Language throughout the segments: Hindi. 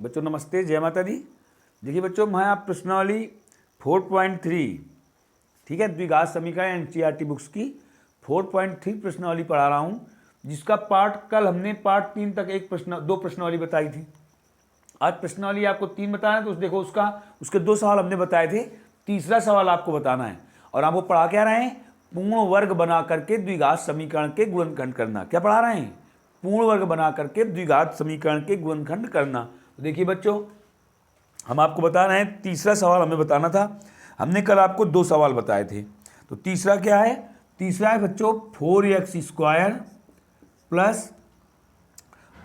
बच्चों नमस्ते, जय माता दी। देखिए बच्चों, मैं आप प्रश्नावली 4.3, ठीक है, द्विघात समीकरण एनसीईआरटी बुक्स की 4.3 प्रश्नावली पढ़ा रहा हूँ, जिसका पार्ट कल हमने पार्ट 3 तक दो प्रश्नावली बताई थी। आज प्रश्नावली आपको 3 बताना है, तो देखो उसके 2 सवाल हमने बताए थे, तीसरा सवाल आपको बताना है। और आपको पढ़ा क्या रहे हैं? पूर्ण वर्ग बना करके द्विघात समीकरण के गुणनखंड करना। क्या पढ़ा रहे हैं? पूर्ण वर्ग बना करके द्विघात समीकरण के गुणनखंड करना। तो देखिए बच्चों, हम आपको बता रहे हैं, तीसरा सवाल हमें बताना था। हमने कल आपको 2 सवाल बताए थे, तो तीसरा क्या है? तीसरा है बच्चों 4x² प्लस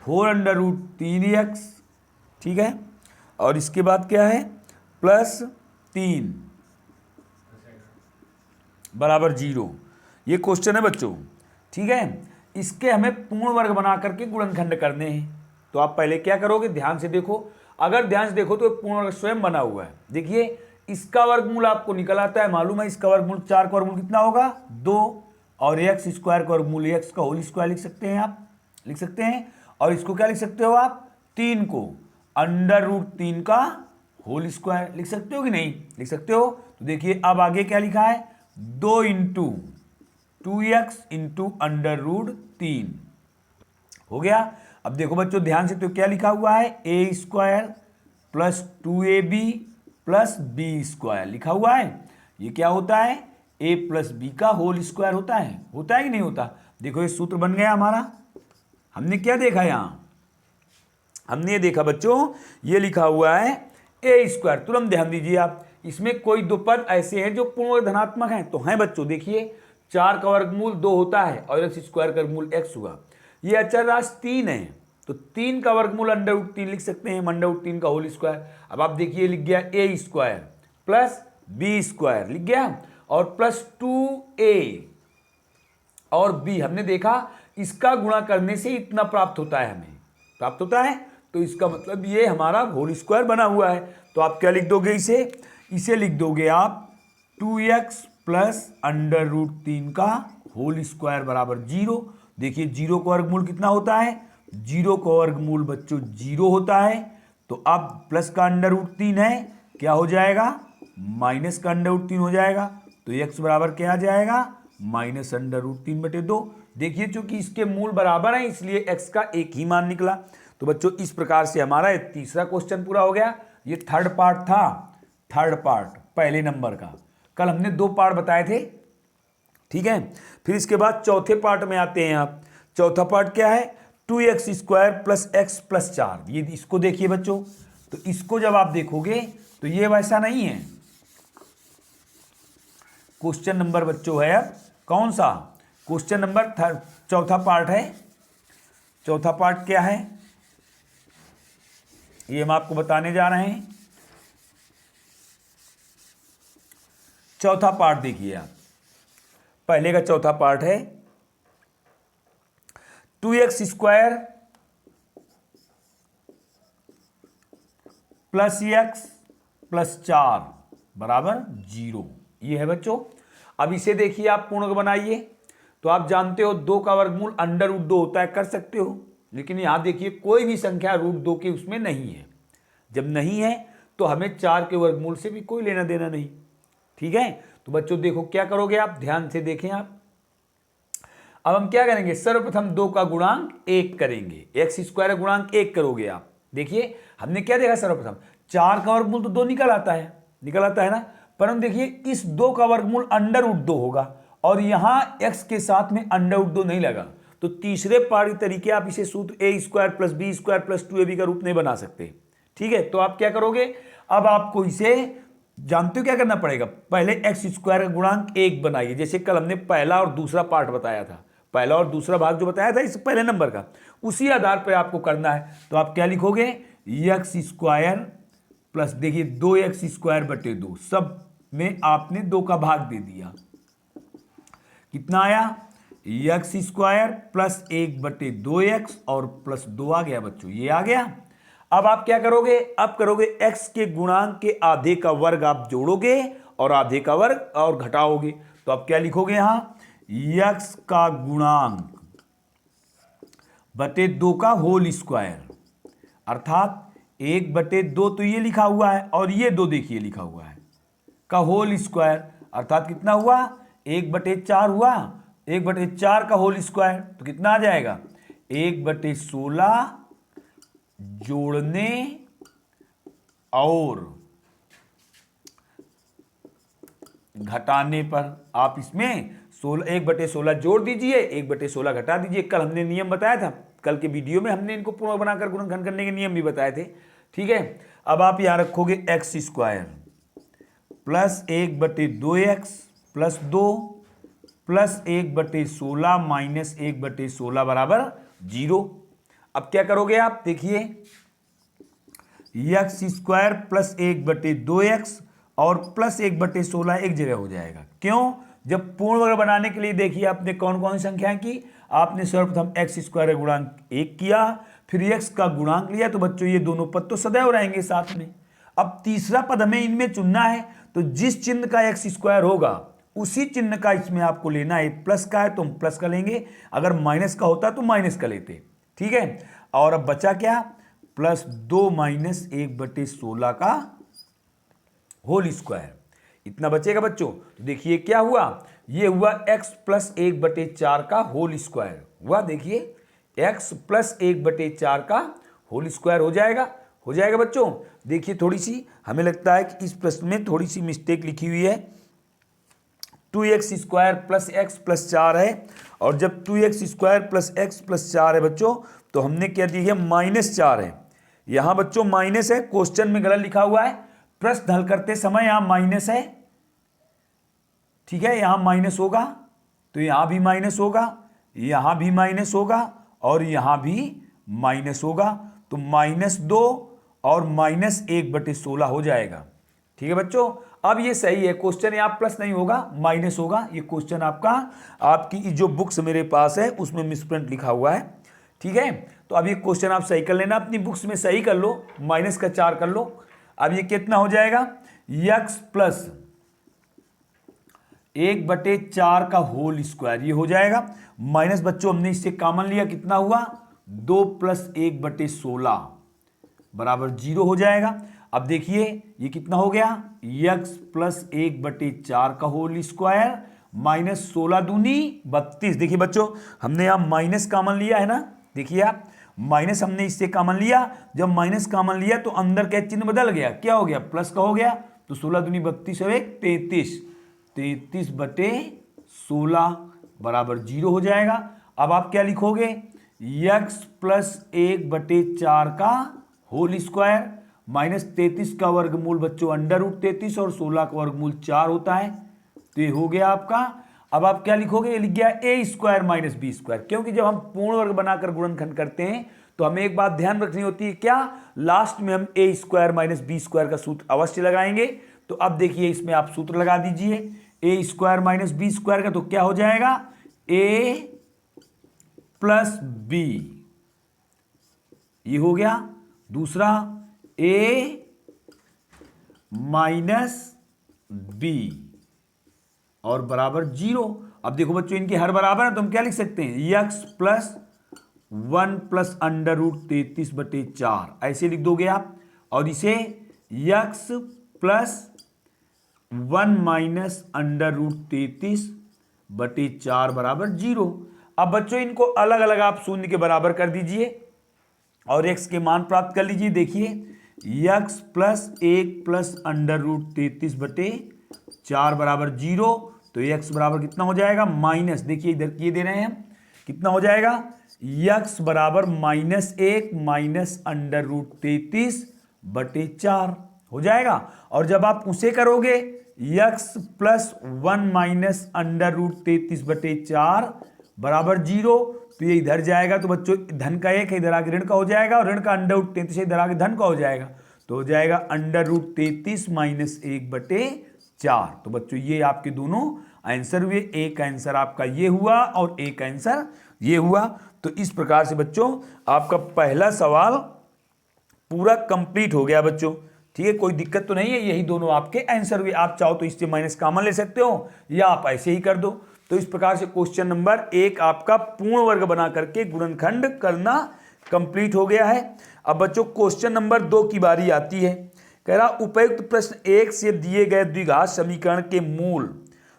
4√3x, ठीक है, और इसके बाद क्या है? प्लस 3 बराबर 0। ये क्वेश्चन है बच्चों, ठीक है। इसके हमें पूर्ण वर्ग बना करके गुणनखंड करने हैं। तो आप पहले क्या करोगे? ध्यान से देखो। अगर ध्यान से देखो तो पूर्ण वर्ग स्वयं बना हुआ है। देखिए, इसका वर्गमूल आपको निकल आता है, मालूम है। इसका वर्गमूल 4 का वर्गमूल कितना होगा? 2। और x² का वर्गमूल x का होल स्क्वायर लिख सकते हैं, आप लिख सकते हैं। और इसको क्या लिख सकते हो आप? 3 को √3 का होल स्क्वायर लिख सकते हो कि नहीं? लिख सकते हो। तो देखिए अब आगे क्या लिखा है? 2 × 2x × √3 हो गया। अब देखो बच्चों ध्यान से, तो क्या लिखा हुआ है? a² plus 2ab plus b² लिखा हुआ है। ये क्या होता है? a प्लस b का होल स्क्वायर होता है कि नहीं होता? देखो ये सूत्र बन गया हमारा। हमने क्या देखा यहां? हमने ये देखा बच्चों, ये लिखा हुआ है a²। तुरंत ध्यान दीजिए आप, इसमें कोई 2 पद ऐसे हैं जो पूर्ण वर्ग धनात्मक हैं, तो हैं बच्चों। देखिए 4 का वर्गमूल 2 होता है और x² का वर्गमूल x हुआ। ये अचर राशि 3 है, तो 3 का वर्गमूल √3 लिख सकते हैं, √3 का होल स्क्वायर। अब आप देखिए लिख गया a² प्लस b² लिख गया, और प्लस 2a और b। हमने देखा इसका गुणा करने से इतना प्राप्त होता है, हमें प्राप्त होता है। तो इसका मतलब ये हमारा होल स्क्वायर बना हुआ है। तो आप क्या लिख दोगे? इसे लिख दोगे आप 2x प्लस √3 का होल स्क्वायर बराबर 0। देखिए 0 का वर्गमूल कितना होता है? 0 का वर्गमूल बच्चों 0 होता है। तो अब प्लस का √3 है, क्या हो जाएगा? माइनस का √3 हो जाएगा। तो x बराबर क्या आ जाएगा? माइनस √3/2। देखिए चूंकि इसके मूल बराबर हैं, इसलिए x का एक ही मान निकला। तो बच्चों इस प्रकार से हमारा तीसरा क्वेश्चन पूरा हो गया। ये थर्ड पार्ट था, थर्ड पार्ट पहले नंबर का। कल हमने 2 पार्ट बताए थे, ठीक है। फिर इसके बाद चौथे पार्ट में आते हैं आप। चौथा पार्ट क्या है? 2x² plus x plus 4। ये इसको देखिए बच्चों, तो इसको जब आप देखोगे तो ये वैसा नहीं है। क्वेश्चन नंबर बच्चों है अब कौन सा? क्वेश्चन नंबर चौथा पार्ट है। चौथा पार्ट क्या है ये हम आपको बताने जा रहे हैं। चौथा पार्ट देखिए आप, पहले का चौथा पार्ट है 2x² प्लस x प्लस 4 बराबर 0। ये है बच्चों। अब इसे देखिए आप पूर्ण बनाइए, तो आप जानते हो 2 का वर्गमूल √2 होता है, कर सकते हो। लेकिन यहां देखिए कोई भी संख्या √2 के उसमें नहीं है। जब नहीं है तो हमें 4 के वर्गमूल से भी कोई लेना देना नहीं, ठीक है। तो बच्चों देखो क्या करोगे आप, ध्यान से देखें आप। अब हम क्या करेंगे? सर्वप्रथम 2 का गुणांक 1 करेंगे। x² गुणांक 1 करोगे आप। देखिए हमने क्या देखा? सर्वप्रथम 4 का वर्गमूल तो 2 निकल आता है ना। परंतु देखिए इस 2 का वर्गमूल √2 होगा, और यहां x के साथ में √2 नहीं लगा। तो तीसरे पार्ट के तरीके आप इसे सूत्र a² plus b² plus 2ab का रूप नहीं बना सकते, ठीक है। तो आप क्या करोगे? अब आपको इसे जानते हो क्या करना पड़ेगा? पहले x² का गुणांक 1 बनाइए, जैसे कल हमने पहला और दूसरा पार्ट बताया था। पहला और दूसरा भाग जो बताया था इस पहले नंबर का, उसी आधार पर आपको करना है। तो आप क्या लिखोगे? x² प्लस देखिए 2x²/2, सब में आपने 2 का भाग दे दिया। कितना आया? x² प्लस 1/2x और प्लस 2 आ गया बच्चों, ये आ गया। अब आप क्या करोगे? अब करोगे x के गुणांक के आधे का वर्ग आप जोड़ोगे और आधे का वर्ग और घटाओगे। तो आप क्या लिखोगे यहां? x का गुणांक बटे 2 का होल स्क्वायर, अर्थात 1/2 तो ये लिखा हुआ है, और ये 2 देखिए लिखा हुआ है का होल स्क्वायर, अर्थात कितना हुआ 1/4 हुआ, 1/4 का होल स्क्वायर तो कितना आ जाएगा 1/16 जोड़ने और घटाने पर। आप इसमें 1/16 जोड़ दीजिए, 1/16 घटा दीजिए। कल हमने नियम बताया था, कल के वीडियो में हमने इनको पूर्ण बनाकर गुणनखंड करने के नियम भी बताए थे। ठीक है, अब आप यहां रखोगे x² plus 1/2x plus 2 plus 1/16 minus 1/16 बराबर 0। अब क्या करोगे आप, देखिए x² प्लस 1/2x और प्लस 1/16 एक जगह हो जाएगा। क्यों, जब पूर्ण वर्ग बनाने के लिए देखिए आपने कौन कौन सी संख्याएं की, आपने सर्वप्रथम x² का गुणांक 1 किया, फिर x का गुणांक लिया, तो बच्चों ये दोनों पद तो सदैव रहेंगे साथ में। अब तीसरा पद हमें इनमें चुनना है, तो जिस चिन्ह का x² होगा उसी चिन्ह का इसमें आपको लेना है। प्लस का है तो हम प्लस का लेंगे, अगर माइनस का होता तो माइनस का लेते। ठीक है, और अब बचा क्या, प्लस 2 माइनस 1/16 का होल स्क्वायर, इतना बचेगा बच्चों। तो देखिए क्या हुआ, ये हुआ x प्लस 1/4 का होल स्क्वायर हुआ। देखिए x प्लस 1/4 का होल स्क्वायर हो जाएगा बच्चों। देखिए थोड़ी सी हमें लगता है कि इस प्रश्न में थोड़ी सी मिस्टेक लिखी हुई है। 2x² प्लस x प्लस 4 है, और जब 2x² प्लस x प्लस 4 है बच्चों, तो हमने क्या दी है -4 है। यहां बच्चों माइनस है, क्वेश्चन में गलत लिखा हुआ है, प्रश्न हल करते समय यहां माइनस है। ठीक है, यहां माइनस होगा तो यहां भी माइनस होगा, यहां भी माइनस होगा और यहां भी माइनस होगा, तो -2 और -1/16 हो जाएगा। ठीक है बच्चों, अब ये सही है, क्वेश्चन यहाँ प्लस नहीं होगा माइनस होगा। ये क्वेश्चन आपकी जो बुक्स मेरे पास है उसमें मिसप्रिंट लिखा हुआ है। ठीक है, तो अब ये क्वेश्चन आप सही कर लेना, अपनी बुक्स में सही कर लो, -4 कर लो। अब ये कितना हो जाएगा, x प्लस 1/4 का होल स्क्वायर, ये हो जाएगा। माइनस बच्चों हमने इससे कॉमन लिया, कितना हुआ 2 प्लस 1/16 बराबर 0 हो जाएगा। अब देखिए ये कितना हो गया, x प्लस 1/4 का होल स्क्वायर माइनस 16 दूनी 32। देखिए बच्चों हमने यहां माइनस कॉमन लिया है ना, देखिए आप माइनस हमने इससे कॉमन लिया, जब माइनस कॉमन लिया तो अंदर का चिन्ह बदल गया, क्या हो गया प्लस का हो गया, तो 16 दूनी 32 और 1 33, 33/16 बराबर 0 हो जाएगा। अब आप क्या लिखोगे, x प्लस 1/4 का होल स्क्वायर माइनस 33 का वर्गमूल बच्चों √33 और 16 का वर्गमूल 4 होता है, तो ये हो गया आपका। अब आप क्या लिखोगे, ये लिख गया a² माइनस b², क्योंकि जब हम पूर्ण वर्ग बनाकर गुणनखंड करते हैं तो हमें एक बात ध्यान रखनी होती है, क्या, लास्ट में हम a² माइनस b² का सूत्र अवश्य लगाएंगे। तो अब देखिए इसमें आप सूत्र लगा दीजिए a² माइनस b² का, तो क्या हो जाएगा a प्लस b, ये हो गया। दूसरा a माइनस b और बराबर 0। अब देखो बच्चों इनके हर बराबर है तो हम क्या लिख सकते हैं, x प्लस 1 प्लस √33/4 ऐसे लिख दोगे आप, और इसे x प्लस 1 माइनस √33/4 बराबर 0। अब बच्चों इनको अलग अलग आप शून्य के बराबर कर दीजिए और x के मान प्राप्त कर लीजिए। देखिए x प्लस 1 प्लस √33/4 बराबर 0, तो x बराबर कितना हो जाएगा, माइनस, देखिए इधर ये दे रहे हैं हम, कितना हो जाएगा, x बराबर -1 माइनस √33/4 हो जाएगा। और जब आप उसे करोगे x प्लस 1 माइनस √33/4 बराबर 0, तो ये इधर जाएगा, तो बच्चों धन का 1 है, इधर आगे ऋण का हो जाएगा, और ऋण का √33 है, इधर आगे धन का हो जाएगा, तो हो जाएगा √33 माइनस 1/4। तो बच्चों ये आपके दोनों आंसर हुए, एक आंसर आपका ये हुआ और एक आंसर ये हुआ। तो इस प्रकार से बच्चों आपका पहला सवाल पूरा कंप्लीट हो गया बच्चों। ठीक है, कोई दिक्कत तो नहीं है, यही दोनों आपके आंसर हुए। आप चाहो तो इससे माइनस कॉमन ले सकते हो या आप ऐसे ही कर दो। तो इस प्रकार से क्वेश्चन नंबर 1 आपका पूर्ण वर्ग बना करके गुणनखंड करना कंप्लीट हो गया है। अब बच्चों क्वेश्चन नंबर 2 की बारी आती है। कह रहा उपयुक्त प्रश्न 1 से दिए गए द्विघात समीकरण के मूल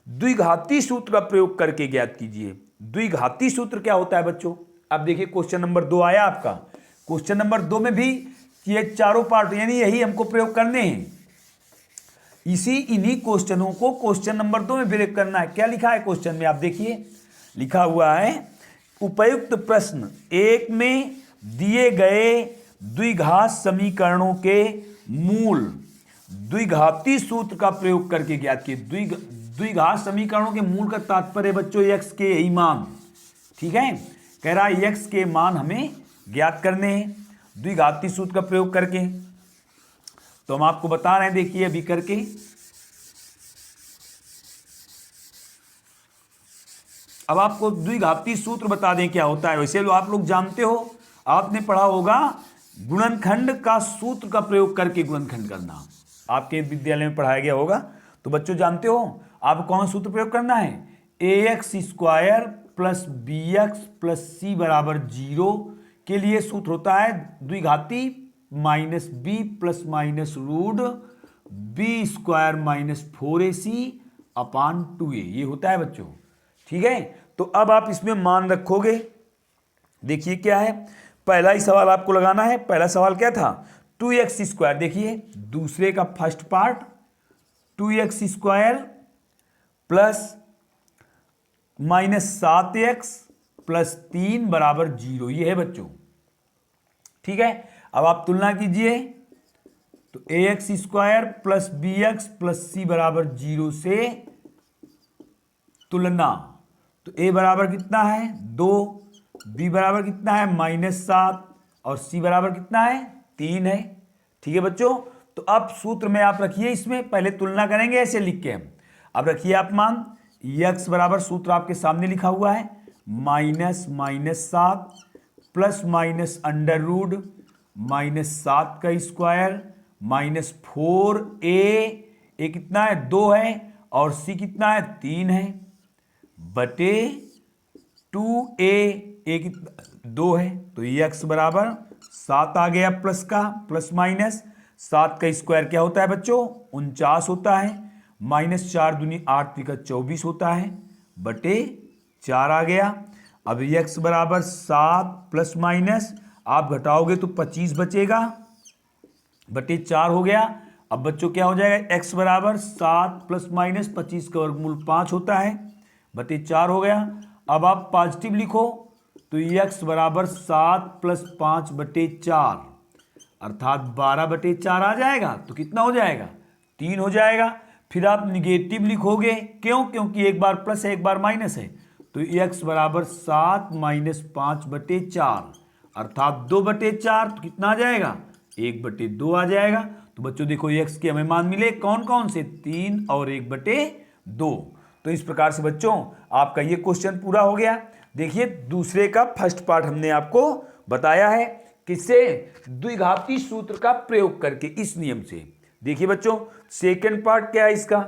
द्विघाती सूत्र का प्रयोग करके ज्ञात कीजिए। द्विघाती सूत्र क्या होता है बच्चों? अब देखिए क्वेश्चन नंबर 2 आया आपका। क्वेश्चन नंबर 2 में भी ये चारों पार्ट यानी यही हमको प्रयोग करने हैं। इन्हीं क्वेश्चनों को क्वेश्चन नंबर 2 में प्रयोग करना है। क्या लिखा है क्वेश्चन में? आप देखिए लिखा हुआ है उपयुक्त प्रश्न 1 में दिए गए द्विघात समीकरणों के मूल द्विघाती सूत्र का प्रयोग करके ज्ञात किए। द्विघात समीकरणों के मूल का तात्पर्य बच्चों x के यही मान, ठीक है। कह रहा है x के मान हमें ज्ञात करने हैं द्विघाती सूत्र का प्रयोग करके। तो हम आपको बता रहे हैं, देखिए अभी करके। अब आपको द्विघाती सूत्र बता दें क्या होता है। वैसे आप लोग जानते हो, आपने पढ़ा होगा गुणनखंड का सूत्र का प्रयोग करके गुणनखंड करना, आपके विद्यालय में पढ़ाया गया होगा। तो बच्चों जानते हो आप कौन सूत्र प्रयोग करना है? ax square plus bx plus c बराबर 0 के लिए सूत्र होता है द्विघाती minus b plus minus root b square minus 4ac upon 2a, ये होता है बच्चों, ठीक है। तो अब आप इसमें मान रखोगे। देखिए क्या है, पहला ही सवाल आपको लगाना है। पहला सवाल क्या था? 2x square. देखिए दूसरे का first part 2x square plus minus 7x plus 3 बराबर 0, ये है बच्चों, ठीक है। अब आप तुलना कीजिए तो ax square plus bx plus c बराबर 0 से तुलना, तो a बराबर कितना है 2, b बराबर कितना है -7 और c बराबर कितना है 3 है, ठीक है बच्चों। तो अब सूत्र में आप रखिए, इसमें पहले तुलना करेंगे ऐसे लिख के हम। अब रखिए आप मान x बराबर सूत्र आपके सामने लिखा हुआ है -7 प्लस माइनस अंडर रूट -7 का स्क्वायर -4a कितना है 2 है और c कितना है 3 है बटे 2a कितना 2 है। तो x बराबर 7 आ गया प्लस का प्लस माइनस 7 का स्क्वायर क्या होता है बच्चों 49 होता है, -4 दूनी 8 त्रिका 24 होता है बटे 4 आ गया। अब x बराबर 7 प्लस माइनस आप घटाओगे तो 25 बचेगा बटे 4 हो गया। अब बच्चों क्या हो जाएगा, x बराबर 7 प्लस माइनस 25 का वर्गमूल 5 होता है बटे 4 हो गया। अब आप पॉजिटिव लिखो तो x बराबर 7 प्लस 5 बटे 4 अर्थात 12 बटे 4 आ जाएगा। तो कितना हो जाएगा 3 हो जाएगा। फिर आप निगेटिव लिखोगे, क्यों? क्योंकि एक बार प्लस है एक बार माइनस है। तो x बराबर 7 माइनस 5 बटे 4 अर्थात 2 बटे 4, तो कितना आ जाएगा 1 बटे 2 आ जाएगा। तो बच्चों देखो x के हमें मान मिले कौन कौन से 3 और 1 बटे 2। तो इस प्रकार से बच्चों आपका ये क्वेश्चन पूरा हो गया। देखिए दूसरे का फर्स्ट पार्ट हमने आपको बताया है किससे, द्विघाती सूत्र का प्रयोग करके इस नियम से। देखिए बच्चों सेकंड पार्ट क्या है इसका,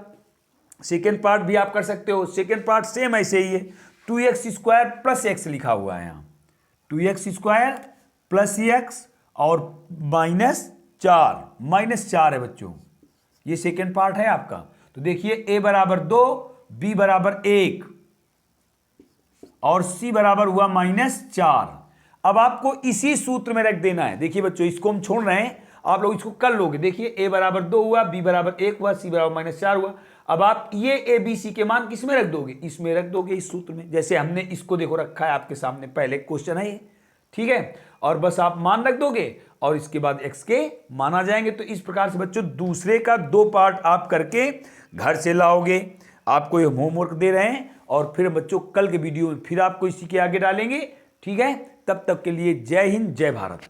सेकंड पार्ट भी आप कर सकते हो। सेकंड पार्ट सेम ऐसे ही है, 2x स्क्वायर प्लस x लिखा हुआ है यहाँ, 2x स्क्वायर प्लस x और -4 है बच्चों, ये सेकंड पार्ट है आपका। तो देखिए a बराबर 2, b बराबर 1 और c बराबर हुआ -4। अब आपको इसी सूत्र में रख देना है। देखिए बच्चों इसको हम छोड़ रहे हैं, आप लोग इसको कर लोगे। देखिए a बराबर 2 हुआ, b बराबर 1 हुआ, c बराबर -4 हुआ। अब आप ये a b c के मान किस में रख दोगे, इसमें रख दोगे इस सूत्र में, जैसे हमने इसको देखो रखा है आपके सामने, पहले क्वेश्चन है ये, ठीक है। और बस आप मान रख दोगे और इसके बाद x के मान आ जाएंगे। तो इस प्रकार से बच्चों दूसरे का 2 पार्ट आप करके घर से लाओगे। आपको ये होमवर्क दे रहे हैं और फिर बच्चों कल के वीडियो में फिर आपको इसी के आगे डालेंगे, ठीक है। तब तक के लिए जय हिंद जय भारत।